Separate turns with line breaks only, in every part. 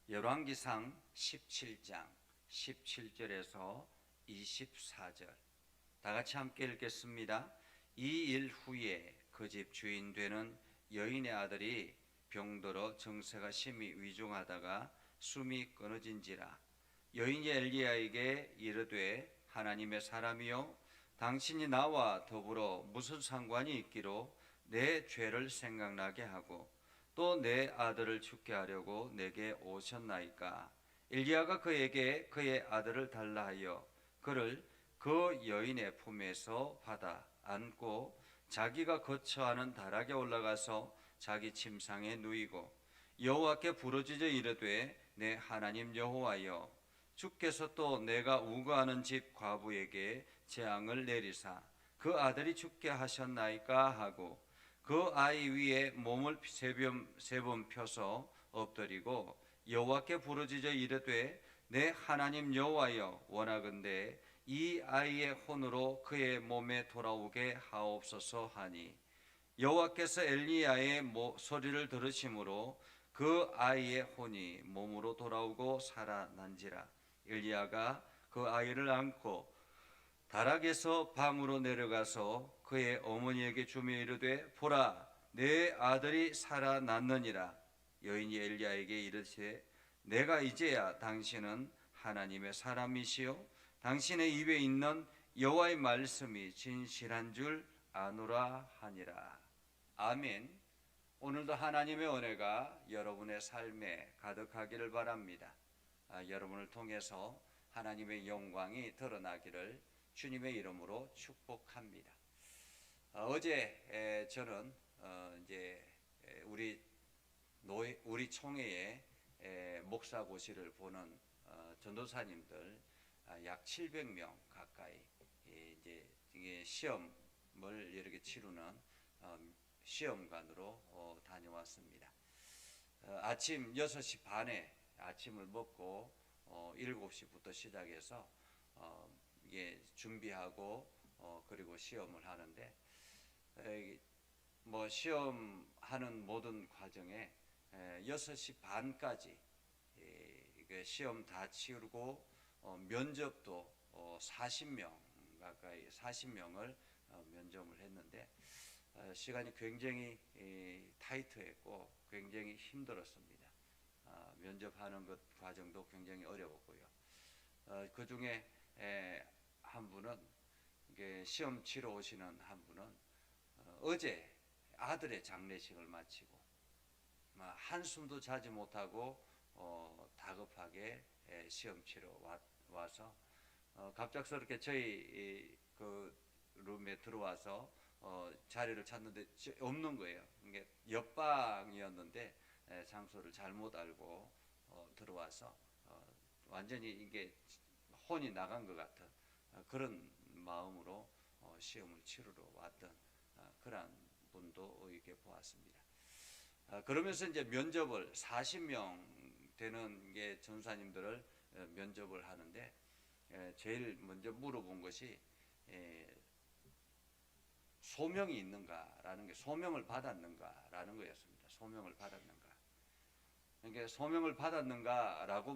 열왕기상 17장 17절에서 24절 다 같이 함께 읽겠습니다. 이 일 후에 그 집 주인 되는 여인의 아들이 병들어 정세가 심히 위중하다가 숨이 끊어진지라. 여인이 엘리야에게 이르되 하나님의 사람이여 당신이 나와 더불어 무슨 상관이 있기로 내 죄를 생각나게 하고 또 내 아들을 죽게 하려고 내게 오셨나이까. 엘리야가 그에게 그의 아들을 달라 하여 그를 그 여인의 품에서 받아 안고 자기가 거처하는 다락에 올라가서 자기 침상에 누이고 여호와께 부르짖어 이르되 내 하나님 여호와여 주께서 또 내가 우거하는 집 과부에게 재앙을 내리사 그 아들이 죽게 하셨나이까 하고 그 아이 위에 몸을 세 번 펴서 엎드리고 여호와께 부르짖어 이르되 내 하나님 여호와여 원하건대 이 아이의 혼으로 그의 몸에 돌아오게 하옵소서 하니 여호와께서 엘리야의 소리를 들으심으로 그 아이의 혼이 몸으로 돌아오고 살아난지라. 엘리야가 그 아이를 안고 다락에서 방으로 내려가서 그의 어머니에게 주며 이르되 보라 내 아들이 살아났느니라. 여인이 엘리야에게 이르되 내가 이제야 당신은 하나님의 사람이시요 당신의 입에 있는 여호와의 말씀이 진실한 줄 아노라 하니라. 아멘. 오늘도 하나님의 은혜가 여러분의 삶에 가득하기를 바랍니다. 여러분을 통해서 하나님의 영광이 드러나기를 주님의 이름으로 축복합니다. 어제 저는 이제 우리 총회의 목사고시를 보는 전도사님들 약 700명 가까이 이제 시험을 이렇게 치르는 시험관으로 다녀왔습니다. 아침 6시 반에 아침을 먹고 7시부터 시작해서 이게 준비하고 그리고 시험을 하는데 뭐 시험하는 모든 과정에 6시 반까지 시험 다 치르고 면접도 40명 가까이 40명을 면접을 했는데 시간이 굉장히 타이트했고 굉장히 힘들었습니다. 면접하는 것 과정도 굉장히 어려웠고요. 그 중에 한 분은 시험 치러 오시는 한 분은 어제 아들의 장례식을 마치고 한숨도 자지 못하고 다급하게 시험 치러 와서 갑작스럽게 저희 그 룸에 들어와서 자리를 찾는데 없는 거예요. 이게 옆방이었는데 장소를 잘못 알고 들어와서 완전히 이게 혼이 나간 것 같은 그런 마음으로 시험을 치르러 왔던 그런 분도 이렇게 보았습니다. 그러면서 이제 면접을 40명 되는 게 전사님들을 면접을 하는데 제일 먼저 물어본 것이 소명이 있는가라는 게 소명을 받았는가라는 거였습니다. 소명을 받았는가. 그러니까 소명을 받았는가라고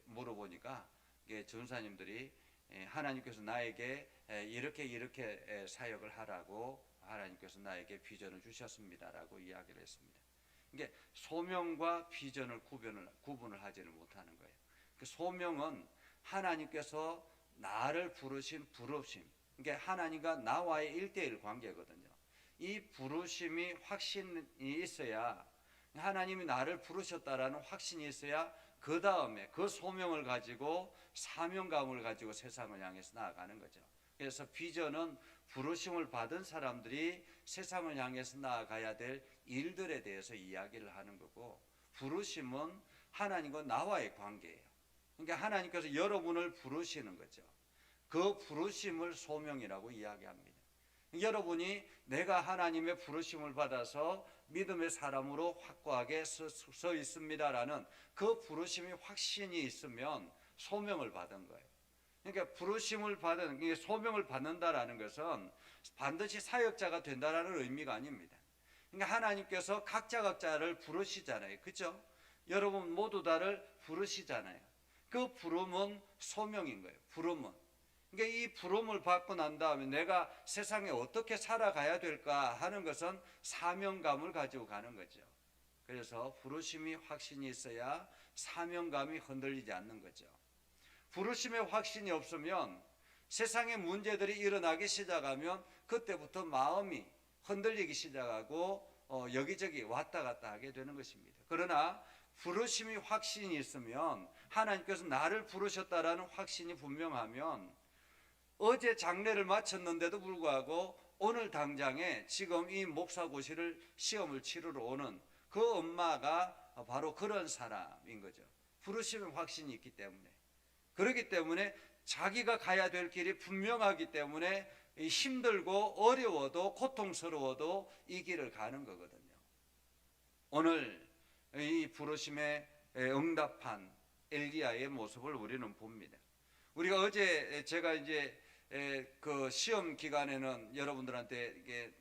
물어보니까 전사님들이 하나님께서 나에게 이렇게 사역을 하라고 하나님께서 나에게 비전을 주셨습니다라고 이야기를 했습니다. 그러니까 소명과 비전을 구분을 하지를 못하는 거예요. 그 소명은 하나님께서 나를 부르신 부르심. 그러니까 하나님과 나와의 1대1 관계거든요. 이 부르심이 확신이 있어야 하나님이 나를 부르셨다라는 확신이 있어야 그 다음에 그 소명을 가지고 사명감을 가지고 세상을 향해서 나아가는 거죠. 그래서 비전은 부르심을 받은 사람들이 세상을 향해서 나아가야 될 일들에 대해서 이야기를 하는 거고 부르심은 하나님과 나와의 관계예요. 그러니까 하나님께서 여러분을 부르시는 거죠. 그 부르심을 소명이라고 이야기합니다. 여러분이 내가 하나님의 부르심을 받아서 믿음의 사람으로 확고하게 서 있습니다라는 그 부르심이 확신이 있으면 소명을 받은 거예요. 그러니까 부르심을 받은 소명을 받는다라는 것은 반드시 사역자가 된다라는 의미가 아닙니다. 그러니까 하나님께서 각자를 부르시잖아요. 그렇죠? 여러분 모두 다를 부르시잖아요. 그 부름은 소명인 거예요. 부름은. 그러니까 이 부름을 받고 난 다음에 내가 세상에 어떻게 살아가야 될까 하는 것은 사명감을 가지고 가는 거죠. 그래서 부르심이 확신이 있어야 사명감이 흔들리지 않는 거죠. 부르심의 확신이 없으면 세상의 문제들이 일어나기 시작하면 그때부터 마음이 흔들리기 시작하고 여기저기 왔다 갔다 하게 되는 것입니다. 그러나 부르심이 확신이 있으면, 하나님께서 나를 부르셨다라는 확신이 분명하면, 어제 장례를 마쳤는데도 불구하고 오늘 당장에 지금 이 목사고시를 시험을 치르러 오는 그 엄마가 바로 그런 사람인 거죠. 부르심의 확신이 있기 때문에. 그렇기 때문에 자기가 가야 될 길이 분명하기 때문에 힘들고 어려워도 고통스러워도 이 길을 가는 거거든요. 오늘 이 부르심에 응답한 엘리야의 모습을 우리는 봅니다. 우리가 어제 제가 이제 그 시험 기간에는 여러분들한테 이게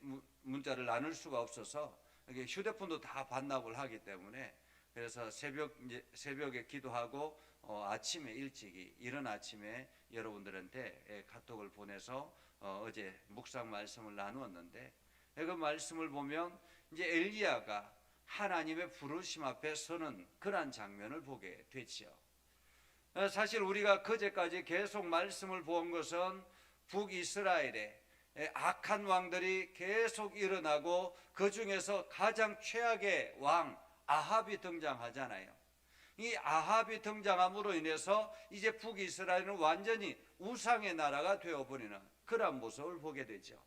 문자를 나눌 수가 없어서 휴대폰도 다 반납을 하기 때문에, 그래서 새벽에 기도하고 아침에 일찍이 이른 아침에 여러분들한테 카톡을 보내서 어제 묵상 말씀을 나누었는데, 그 말씀을 보면 이제 엘리야가 하나님의 부르심 앞에 서는 그러한 장면을 보게 되지요. 사실 우리가 그제까지 계속 말씀을 본 것은 북이스라엘에 악한 왕들이 계속 일어나고 그 중에서 가장 최악의 왕 아합이 등장하잖아요. 이 아합이 등장함으로 인해서 이제 북이스라엘은 완전히 우상의 나라가 되어버리는 그런 모습을 보게 되죠.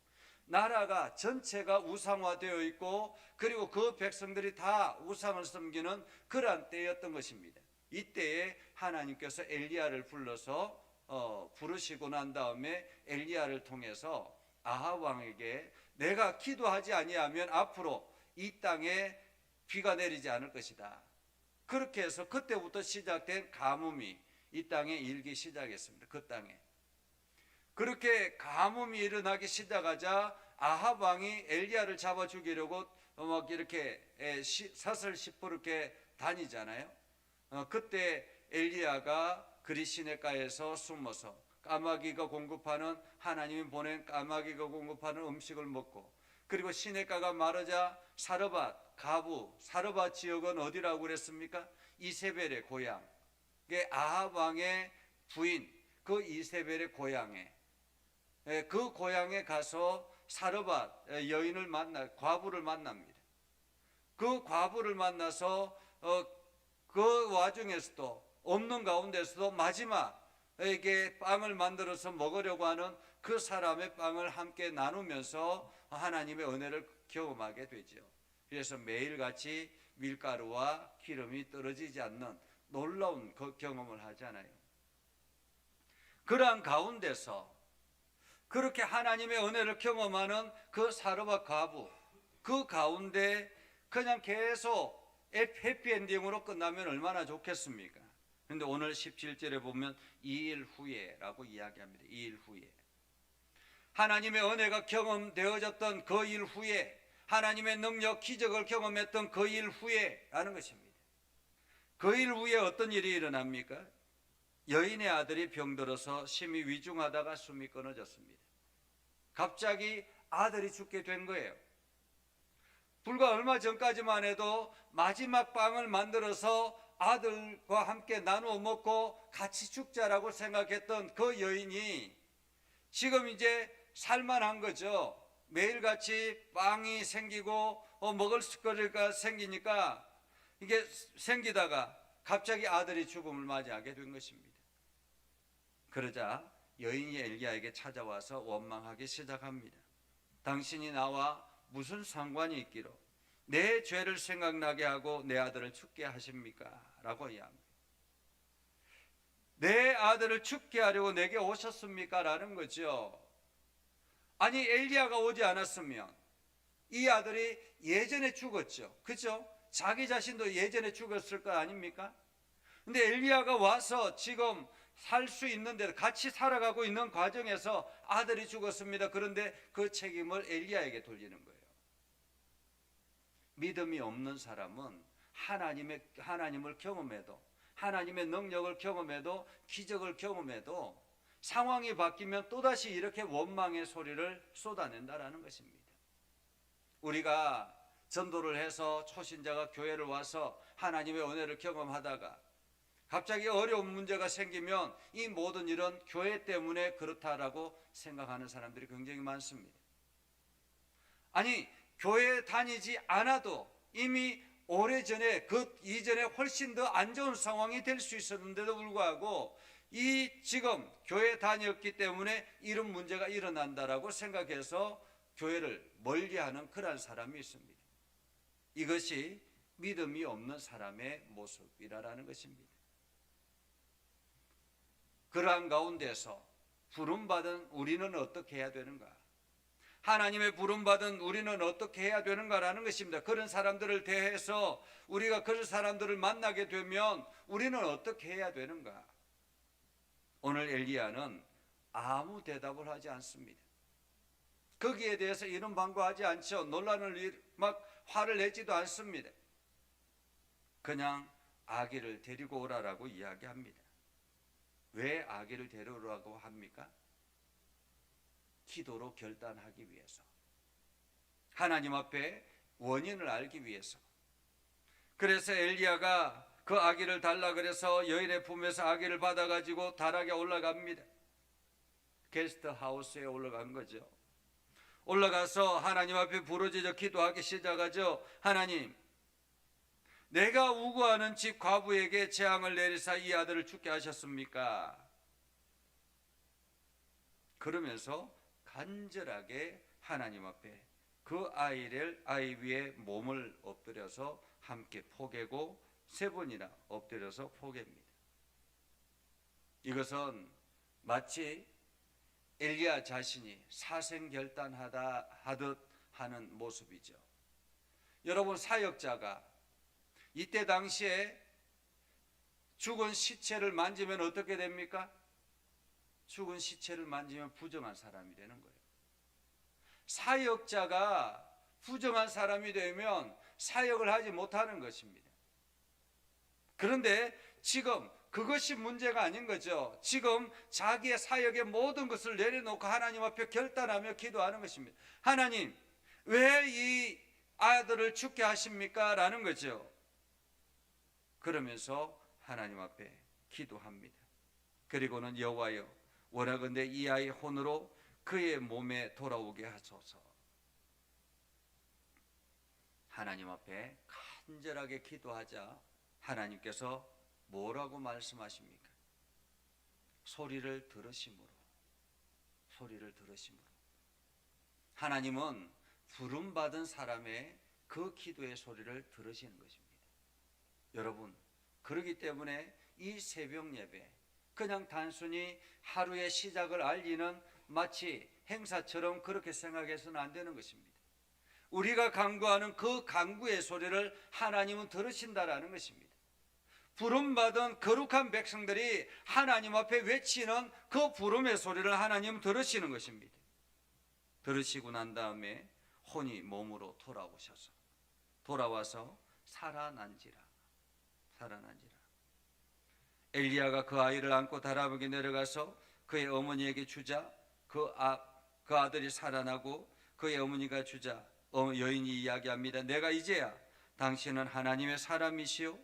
나라가 전체가 우상화되어 있고, 그리고 그 백성들이 다 우상을 섬기는 그러한 때였던 것입니다. 이때에 하나님께서 엘리야를 불러서 부르시고 난 다음에 엘리야를 통해서 아합 왕에게 내가 기도하지 아니하면 앞으로 이 땅에 비가 내리지 않을 것이다. 그렇게 해서 그때부터 시작된 가뭄이 이 땅에 일기 시작했습니다. 그 땅에. 그렇게 가뭄이 일어나기 시작하자 아합 왕이 엘리야를 잡아 죽이려고 막 이렇게 사슬 시퍼렇게 다니잖아요. 그때 엘리야가 그리 시냇가에서 숨어서 까마귀가 공급하는, 하나님이 보낸 까마귀가 공급하는 음식을 먹고, 그리고 시냇가가 마르자 사르밧 가부, 사르밧 지역은 어디라고 그랬습니까? 이세벨의 고향, 아합 왕의 부인 그 이세벨의 고향에, 그 고향에 가서 사르밧 여인을 과부를 만납니다. 그 과부를 만나서 그 와중에서도 없는 가운데서도 마지막에 빵을 만들어서 먹으려고 하는 그 사람의 빵을 함께 나누면서 하나님의 은혜를 경험하게 되죠. 그래서 매일같이 밀가루와 기름이 떨어지지 않는 놀라운 그 경험을 하잖아요. 그러한 가운데서 그렇게 하나님의 은혜를 경험하는 그 사르밧 과부, 그 가운데 그냥 계속 해피엔딩으로 끝나면 얼마나 좋겠습니까? 그런데 오늘 17절에 보면 2일 후에라고 이야기합니다. 2일 후에. 하나님의 은혜가 경험되어졌던 그 일 후에, 하나님의 능력, 기적을 경험했던 그 일 후에 라는 것입니다. 그 일 후에 어떤 일이 일어납니까? 여인의 아들이 병들어서 심히 위중하다가 숨이 끊어졌습니다. 갑자기 아들이 죽게 된 거예요. 불과 얼마 전까지만 해도 마지막 빵을 만들어서 아들과 함께 나누어 먹고 같이 죽자라고 생각했던 그 여인이 지금 이제 살만한 거죠. 매일같이 빵이 생기고 먹을 거리가 생기니까 이게 생기다가 갑자기 아들이 죽음을 맞이하게 된 것입니다. 그러자 여인이 엘리야에게 찾아와서 원망하기 시작합니다. 당신이 나와 무슨 상관이 있기로 내 죄를 생각나게 하고 내 아들을 죽게 하십니까? 라고 이야기합니다. 내 아들을 죽게 하려고 내게 오셨습니까? 라는 거죠. 아니, 엘리야가 오지 않았으면 이 아들이 예전에 죽었죠. 그죠? 자기 자신도 예전에 죽었을 거 아닙니까? 근데 엘리야가 와서 지금 살 수 있는데 같이 살아가고 있는 과정에서 아들이 죽었습니다. 그런데 그 책임을 엘리야에게 돌리는 거예요. 믿음이 없는 사람은 하나님을 경험해도, 하나님의 능력을 경험해도, 기적을 경험해도 상황이 바뀌면 또다시 이렇게 원망의 소리를 쏟아낸다라는 것입니다. 우리가 전도를 해서 초신자가 교회를 와서 하나님의 은혜를 경험하다가 갑자기 어려운 문제가 생기면 이 모든 일은 교회 때문에 그렇다라고 생각하는 사람들이 굉장히 많습니다. 아니, 교회에 다니지 않아도 이미 오래전에 그 이전에 훨씬 더 안 좋은 상황이 될 수 있었는데도 불구하고 이 지금 교회에 다녔기 때문에 이런 문제가 일어난다라고 생각해서 교회를 멀리하는 그런 사람이 있습니다. 이것이 믿음이 없는 사람의 모습이라는 것입니다. 그러한 가운데서 부름받은 우리는 어떻게 해야 되는가? 하나님의 부름받은 우리는 어떻게 해야 되는가라는 것입니다. 그런 사람들을 대해서 우리가 그런 사람들을 만나게 되면 우리는 어떻게 해야 되는가? 오늘 엘리야는 아무 대답을 하지 않습니다. 거기에 대해서 이런 반구하지 않죠. 논란을 막 화를 내지도 않습니다. 그냥 아기를 데리고 오라라고 이야기합니다. 왜 아기를 데려오라고 합니까? 기도로 결단하기 위해서, 하나님 앞에 원인을 알기 위해서. 그래서 엘리야가 그 아기를 달라 그래서 여인의 품에서 아기를 받아가지고 다락에 올라갑니다. 게스트하우스에 올라간 거죠. 올라가서 하나님 앞에 부르짖어 기도하기 시작하죠. 하나님, 내가 우고하는 집 과부에게 재앙을 내리사 이 아들을 죽게 하셨습니까? 그러면서 간절하게 하나님 앞에 그 아이 위에 몸을 엎드려서 함께 포개고 3번이나 엎드려서 포개입니다. 이것은 마치 엘리야 자신이 사생결단하듯 하는 모습이죠. 여러분, 사역자가 이때 당시에 죽은 시체를 만지면 어떻게 됩니까? 죽은 시체를 만지면 부정한 사람이 되는 거예요. 사역자가 부정한 사람이 되면 사역을 하지 못하는 것입니다. 그런데 지금 그것이 문제가 아닌 거죠. 지금 자기의 사역의 모든 것을 내려놓고 하나님 앞에 결단하며 기도하는 것입니다. 하나님, 왜 이 아들을 죽게 하십니까? 라는 거죠. 그러면서 하나님 앞에 기도합니다. 그리고는 여호와여, 원하건대 이 아이의 혼으로 그의 몸에 돌아오게 하소서. 하나님 앞에 간절하게 기도하자 하나님께서 뭐라고 말씀하십니까? 소리를 들으심으로. 하나님은 부름받은 사람의 그 기도의 소리를 들으시는 것입니다. 여러분, 그렇기 때문에 이 새벽 예배, 그냥 단순히 하루의 시작을 알리는 마치 행사처럼 그렇게 생각해서는 안 되는 것입니다. 우리가 간구하는 그 간구의 소리를 하나님은 들으신다라는 것입니다. 부름받은 거룩한 백성들이 하나님 앞에 외치는 그 부름의 소리를 하나님은 들으시는 것입니다. 들으시고 난 다음에 혼이 몸으로 돌아와서 살아난지라. 엘리야가 그 아이를 안고 다락에 내려가서 그의 어머니에게 주자 그 아들이 살아나고 그의 어머니가 주자 여인이 이야기합니다. 내가 이제야 당신은 하나님의 사람이시오,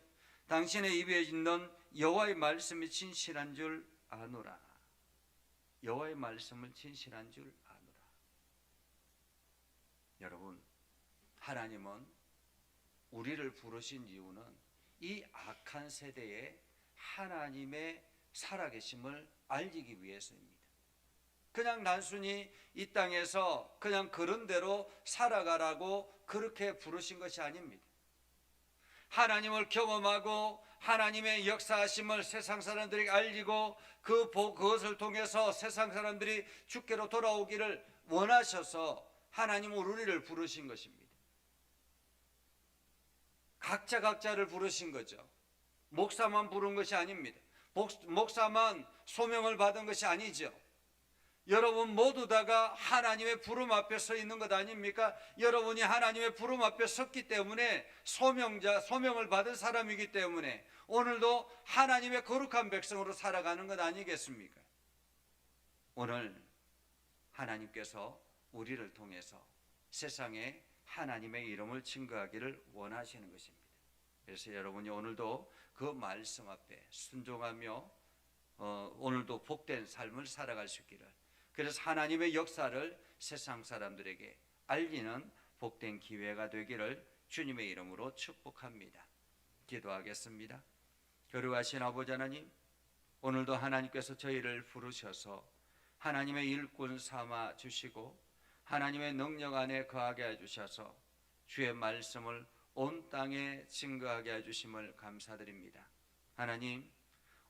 당신의 입에 있는 여호와의 말씀이 진실한 줄 아노라. 여호와의 말씀을 진실한 줄 아노라. 여러분, 하나님은 우리를 부르신 이유는 이 악한 세대에 하나님의 살아계심을 알리기 위해서입니다. 그냥 단순히 이 땅에서 그냥 그런 대로 살아가라고 그렇게 부르신 것이 아닙니다. 하나님을 경험하고 하나님의 역사하심을 세상 사람들에게 알리고 그것을 통해서 세상 사람들이 주께로 돌아오기를 원하셔서 하나님은 우리를 부르신 것입니다. 각자를 부르신 거죠. 목사만 부른 것이 아닙니다. 목사만 소명을 받은 것이 아니죠. 여러분 모두 다가 하나님의 부름 앞에 서 있는 것 아닙니까? 여러분이 하나님의 부름 앞에 섰기 때문에 소명을 받은 사람이기 때문에 오늘도 하나님의 거룩한 백성으로 살아가는 것 아니겠습니까? 오늘 하나님께서 우리를 통해서 세상에 하나님의 이름을 증거하기를 원하시는 것입니다. 그래서 여러분이 오늘도 그 말씀 앞에 순종하며 오늘도 복된 삶을 살아갈 수 있기를, 그래서 하나님의 역사를 세상 사람들에게 알리는 복된 기회가 되기를 주님의 이름으로 축복합니다. 기도하겠습니다. 거룩하신 아버지 하나님, 오늘도 하나님께서 저희를 부르셔서 하나님의 일꾼 삼아 주시고 하나님의 능력 안에 거하게 해주셔서 주의 말씀을 온 땅에 증거하게 해주심을 감사드립니다. 하나님,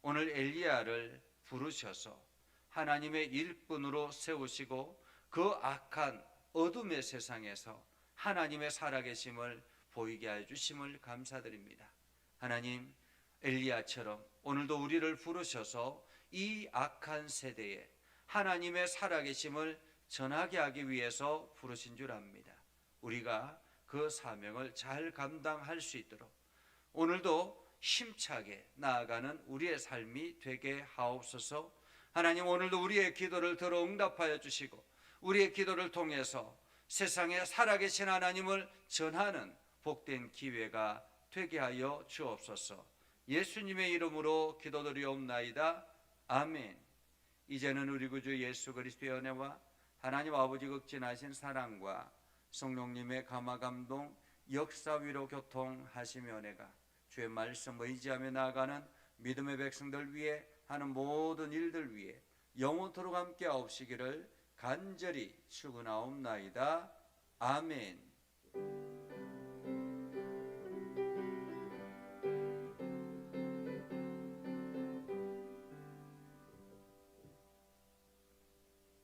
오늘 엘리야를 부르셔서 하나님의 일꾼으로 세우시고 그 악한 어둠의 세상에서 하나님의 살아계심을 보이게 해주심을 감사드립니다. 하나님, 엘리야처럼 오늘도 우리를 부르셔서 이 악한 세대에 하나님의 살아계심을 전하게 하기 위해서 부르신 줄 압니다. 우리가 그 사명을 잘 감당할 수 있도록 오늘도 힘차게 나아가는 우리의 삶이 되게 하옵소서. 하나님, 오늘도 우리의 기도를 들어 응답하여 주시고 우리의 기도를 통해서 세상에 살아계신 하나님을 전하는 복된 기회가 되게 하여 주옵소서. 예수님의 이름으로 기도드리옵나이다. 아멘. 이제는 우리 구주 예수 그리스도의 은혜와 하나님 아버지 극진하신 사랑과 성령님의 감화감동 역사 위로 교통하시며 은혜가 주의 말씀 의지하며 나아가는 믿음의 백성들 위해 하는 모든 일들 위해 영원토록 함께 하옵시기를 간절히 축원하옵나이다. 아멘.